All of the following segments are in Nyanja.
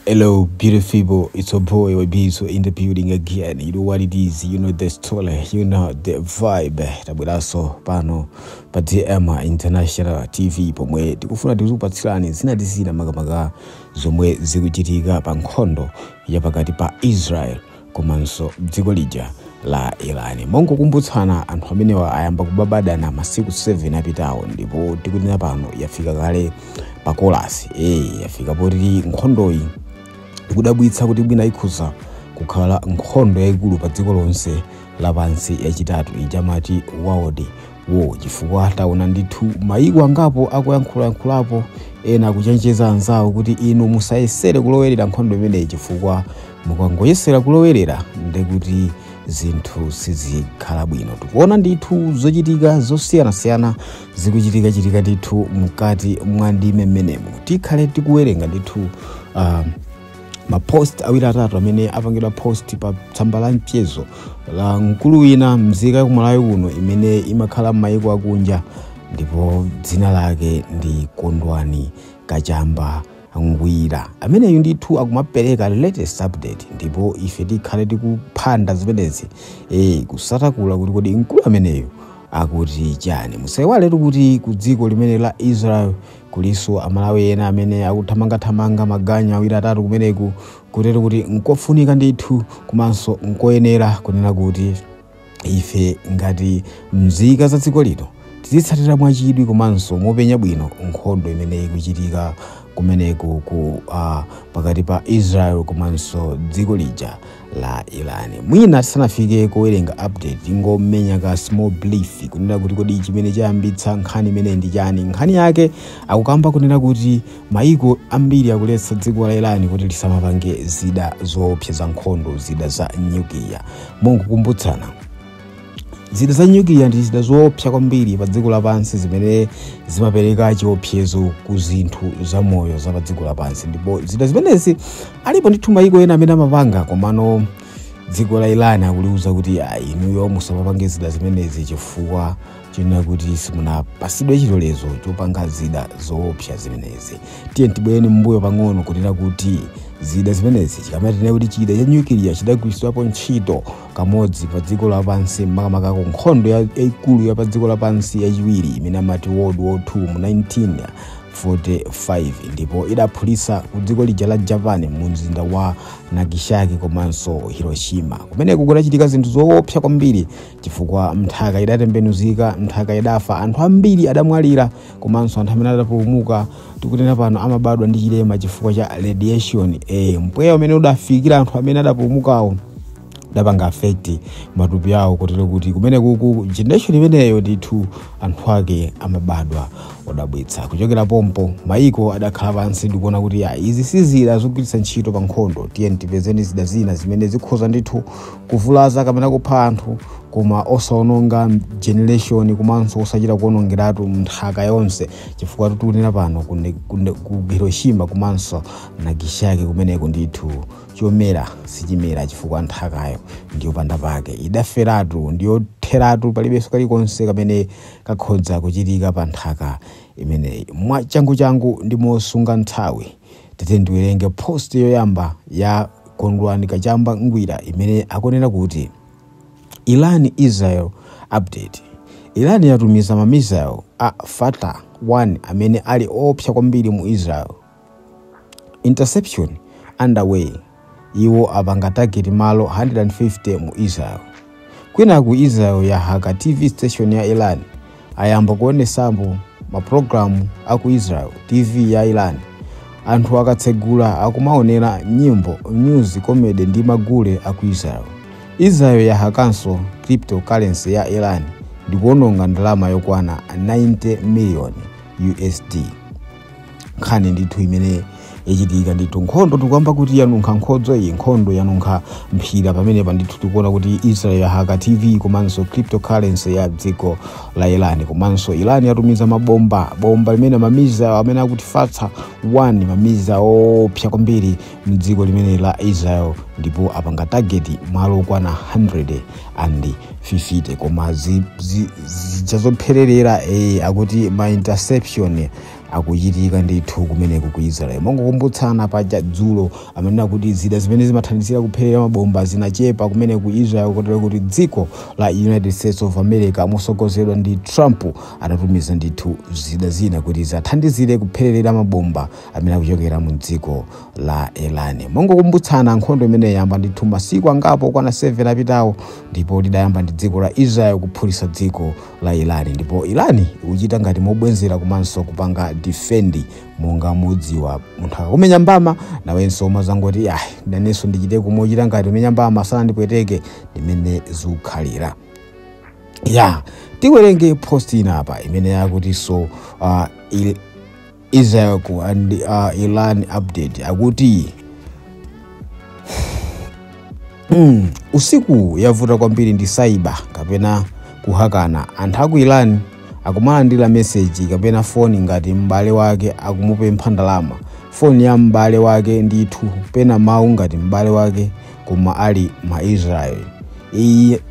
Hello, beautiful people. It's your boy Webizo in the building again. You know what it is. You know the story. You know the vibe. Tabulaso pano pa DMA International TV pomwe tikufuna tikupatsirani zina tisina makamaka zomwe zikuchitika pa nkhondo ya pakati pa Israel komanso dziko lija la Iran. Mongo kumbutsana anthu amenewa ayamba kubabadana masiku 7 apitawo ndipo tikunena pano yafika kale pa kolasi. Yafika poti nkhondoyi ikudabwitsa kuti bwina ikhoza kukhala nkhondo yayikulu pa dziko lonse lapansi yachitatu ijamati World War, chifukwa taona ndithu mayiko angapo akuyankhulapo ena kuchenjeza anzawo kuti inu musayesere kulowerera nkhondo imeneyi, chifukwa mukangoyesera kulowerera ndekuti zinthu sizikhala bwino. Tikuona ndithu zochitika zosiyanasiyana zikuchitika ndithu mkati mwa ndime mmenemu. Tikhale tikuwerenga ndithu mapost awiri atatu amene apangidwa post pa tsamba la mchezo la mkulu wina mzika ya kumalawi kuno imene imakhala m'mayiko akunja, ndipo dzina lake ndi Kondwani Kachamba Ngwira. Ameneyu ndithu akumapereka latest update, ndipo ife tikhale tikuphanda zimenezi kusatakula kuti kodi mkulu ameneyu akuti chani. Musaiwale kuti ku dziko limene la Israel kuliso amalawi ena amene akuthamanga maganya awiri atatu kumeneku, kutero kuti nkofunika ndithu komanso nkoyenera kunena kuti ife ngati mzika za dziko lino tizitsatira mwachidwi komanso mopenya bwino nkhondo imene ikuchitika kumeneku pakati pa Israel komanso dziko lija la Iran. Mwina tisanafike kuwerenga update ingomenya ka small brief kunena kuti kodi chimene chayambitsa nkhani imene ndi chani. Nkhani yake akukamba kunena kuti mayiko ambiri akuletsa dziko la Iran kuti lisamapange zida zoopsa za nkhondo, zida za nyuklia. Mongo kumbutsana, zida za nyuklia ndi zida zoopsa kwambiri pa dziko lapansi zimene zimapereka chiopsezo ku zinthu za moyo za pa dziko lapansi, ndipo zida zimenezi alipo ndithu mayiko ena amene amapanga, komano dziko la Iran akuliuza kuti inuyo musamapange zida zimenezi chifukwa china kuti simunapasidwe chilolezo chopanga zida zoopsa zimenezi. Tiye tibwereni mbuyo pang'ono kunena kuti zida zimenezi chikamatene kuti chida cha nyuklia chidagwiritsidwapo ntchito kamodzi pa dziko lapansi, makamaka nkhondo yayikulu ya pa dziko lapansi yachiwiri imene amati World War II mu 1945, ndipo idaphulitsa ku dziko lija la Japan mu mzinda wa Nagasaki komanso Hiroshima. Kumeneku kudachitika zinthu zoopsa kwambiri chifukwa nthaka idatembenuzika, nthaka idafa, anthu ambiri adamwalira komanso anthu amene adapulumuka tikunena pano amabadwa ndi chilema chifukwa cha radiation. Mpweya umene udafikira anthu amene adapulumukawo dapanga affect matupi awo, kotero kuti kumene kuku generation imeneyo ndithu anthu ake amabadwa odabwitsa. Kuchokera pompo mayiko adakhala pansi ndikuona kuti izi sizida zogwiritsa ntchito pa nkhondo. Tiye tipezeni zida zina zimene zikhoza ndithu kuvulaza kapena kupha anthu koma osaononga generation komanso osachita kuonongeratu nthaka yonse, chifukwa tikunena pano ku Hiroshima komanso Nagasaki kumeneko ndithu chomera sichimera chifukwa nthakayo ndiyo panda pake idaferatu, ndiyo theratu, palibenso kalikonse kamene kakhoza kuchitika pa nthaka imeneyi. Mwa changu ndi mosunga nthawi tete ndiwerenge post yoyamba ya Kondwani Kachamba Ngwira imene akunena kuti Iran Israel update. Iran yatumiza mamisile a Fatah 1 amene ali opsa kwambiri mu Israel. Interception underway. Iwo apanga target malo 150 mu Israel. Kwina ku Israel ya haka TV station ya Iran ayamba kuonesambo maprogramu aku Israel TV ya Iran. Anthu akatsegula akumaonera nyimbo, news, comedy ndi magule aku Israel. Israel ya hakanso cryptocurrency ya Iran ndikuononga ndalama yokwana 90 million USD. Nkhani ndithu imene ichitika ndithu nkhondo tikuyamba kuti yanunkha nkhodzo iyi, nkhondo yanunkha mphira pamene ndithu tikuona kuti Israel ya haka TV komanso cryptocurrency ya dziko la Iran, komanso Iran yatumiza bomba limene mamiza amene akuti Fatah 1 mamiza opsa kwambiri mdziko limene la Israel, ndipo apanga target malo kwana 150 koma zizophererera akuti ma interception akuchitika ndithu kumeneku ku Israel. Mongokumbutsana paja dzulo amanena kuti zida zimene zimathandizira kupherera mabomba zinachepa kumene ku Israel, kotero kuti dziko la United States of America mosogozedwa ndi Trump anatumiza ndithu zida zina kuti zathandizire kupherera mabomba amene akuchokera mu dziko la Iran. Mongokumbutsana nkhondo imene yamba ndithu masiku angapo kwana 7 apitawo, ndipo lidayamba ndi dziko la Israel kuphulitsa dziko la Iran, ndipo Iran ikuchita ngati mobwenzera komanso kupanga defendi monga mudziwa munthu akumenya mbama nawenso umazangoti nanenso ndichite kumochita ngati umenya mbama sana ndipweteke ndimene zikukhalira. Tiwerenge post ina apa imene yakuti Israel and Iran update akuti usiku yavuta kwambiri ndi cyber kapena kuhakana. Anthu aku Iran akumalandira message kapena phone ngati m'bale wake akumupempha ndalama. Phone ya m'bale wake ndithu pena mawu ngati m'bale wake koma ali ma Israel.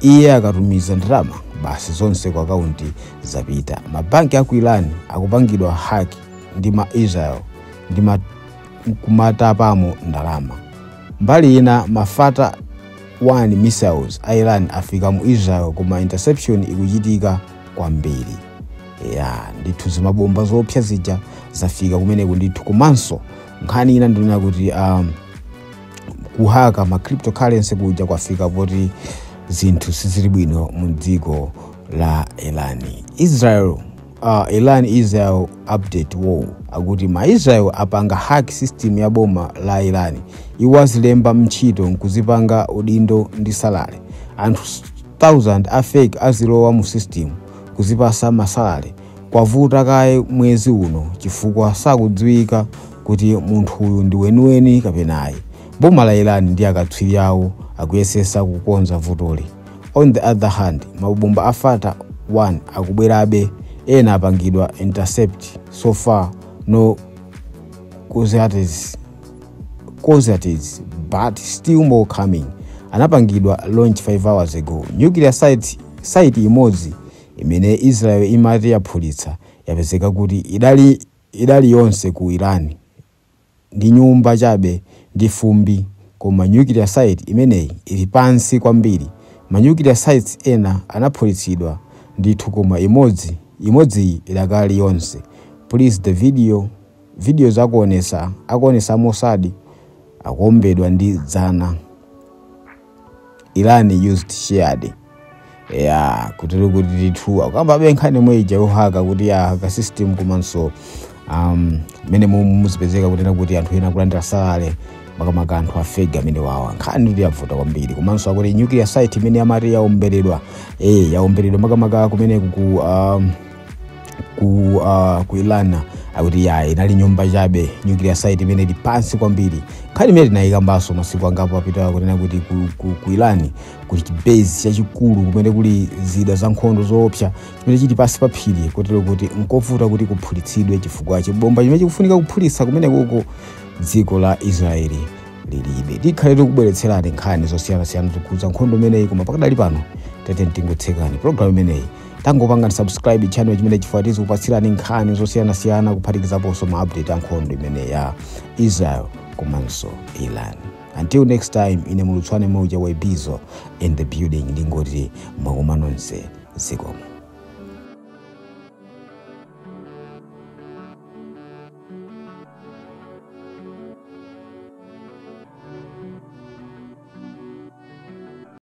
Iye akatumiza ndalama basi zonse kwa akaunti zapita. Mabanki aku Iran akupangidwa hack ndi ma Israel ndi kumatapamo ndalama. Mbali ina mafata 1 missiles Iran afika mu Israel koma interception ikuchitika kwambiri. Ndithu zimabomba zopsa zija zafika kumeneku ndithu. Komanso nkhani ina ndinena kuti kuhaka ma cryptocurrency kuja kwafika poti zinthu sizili bwino mu dziko la Iran. Iran Israel update war akuti ma Israel apanga hack system ya boma la Iran. Iwo azilemba mchito nkuzipanga udindo ndi salale. Anthu 1000 afake azilowa mu system kuzipasa masalale. Kwavuta kaye mwezi uno chifukwa sakudziwika kuti munthu uyu ndi weniweni kapenayi. Boma la Iran ndi akatswiri awo akuyesesa kukonza vutoli. On the other hand, mabomba afata 1 akubwerabe, ena apangidwa intercept. So far no casualties but still more coming. Anapangidwa launch 5 hours ago. Nuclear site imodzi imene Israel imati yaphulitsa yapezeka kuti idali yonse ku Iran ndi nyumba chabe ndi fumbi, koma nuclear site imeneyi ili pansi kwambiri. Ma nuclear sites ena anaphulitsidwa ndithu koma imodzi idakali yonse. Please the videos akuonesa Mossad akuombedwa ndi dzana. Iran used shared kutero kuti ndithu akamba benkhani mweja yohaka kuti haka system komanso mene muzipezeka kutena kuti anthu ena kulandira salale makamaka anthu afega amene wawa nkhani ndi yavuta kwambiri. Komanso akuti nuclear site imene amati yaomberedwa makamaka kumene ku Iran akuti inali nyumba chabe. Nuclear site imene ili pansi kwambiri. Nkhani imene tinayikambaso masiku angapo apitawa kutena kuti ku Iran kuli base chachikulu kumene kuli zida za nkhondo zoopsa chimene chili pasi pa phiri, kotero kuti nkovuta kuti kuphulitsidwe chifukwa chibomba chimene chikufunika kuphulitsa kumene kuko dziko la Israeli lilibe. Tikhale tikubweretserani nkhani zosiyanasiyana zokhudza nkhondo imeneyi, koma pakadali pano tete tingotsekani program imeneyi. Tangopanga subscribe channel chimene chifuatiza kupatsirani nkhani zosiyanasiyana kuphatikizaponso ma update a nkhondo imene ya Israel komanso Iran. Until next time, ine mulutswane moja wa Ibizo in the building. Ndingoti mwakoma nonse zikomo.